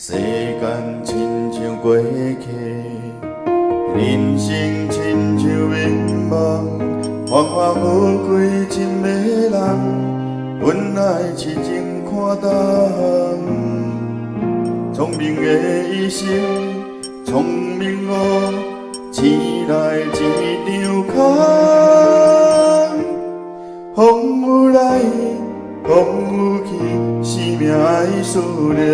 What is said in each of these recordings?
世间亲像过去，人生亲像迷茫，繁华富贵真迷人，本来痴情看淡。聪明的一生，聪明误，醒来一场空。风有来，风有去，生命爱思量。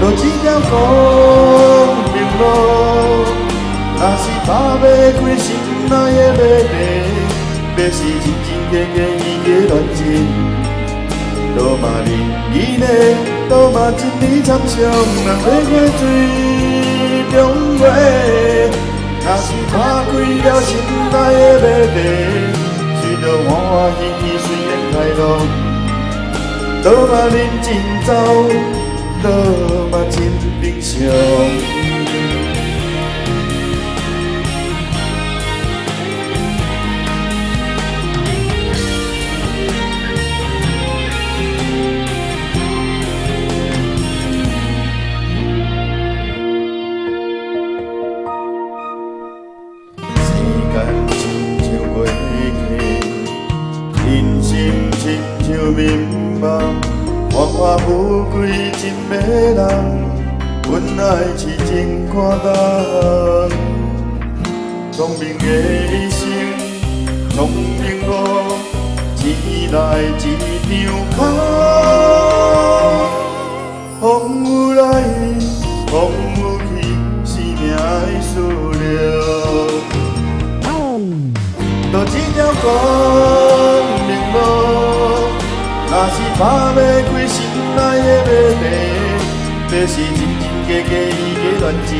多一条光明路，若是打不开心内的马蹄，要是真真假假伊个恋情，多嘛人意呢，多嘛真理参详，人要过水中月，若是打开了心内的马蹄，随着欢欢喜喜随缘开路，多嘛人真走。多嘛真平常，时间亲像过去，人生亲像迷茫。繁华富贵真迷人，本来痴情看淡。聪明的一生，聪明误，醒来一场空。风有来，风有去，生命爱思量。多一条光明路，若是打不开心内的马蹄，要是真真假假伊个恋情，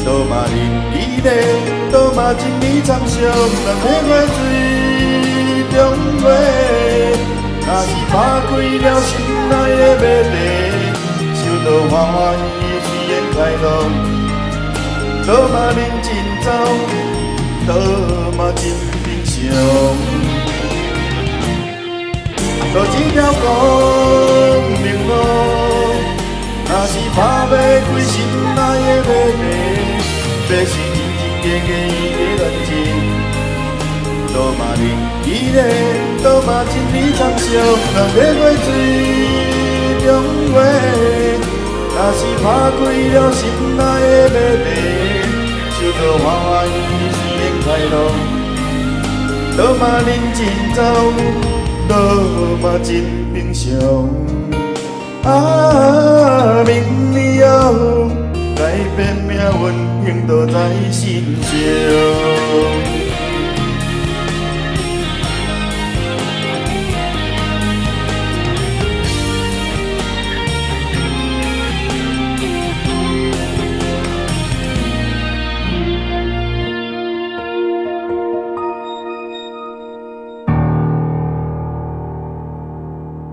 多嘛人意呢，多嘛真理参详，人要过水中月，若是打开了心内的马蹄，想到欢欢喜喜随缘开路，多嘛人真走，多嘛真平常。多一条光明路，若是打不开心内的马蹄，要是真真假假伊个恋情，多嘛人意呢，多嘛真理参详，人要过水中月，若是打开了心内的马蹄，想到欢欢喜喜随缘开路，多嘛人真走。多嘛真平常，明以后改变命运，行都在心上。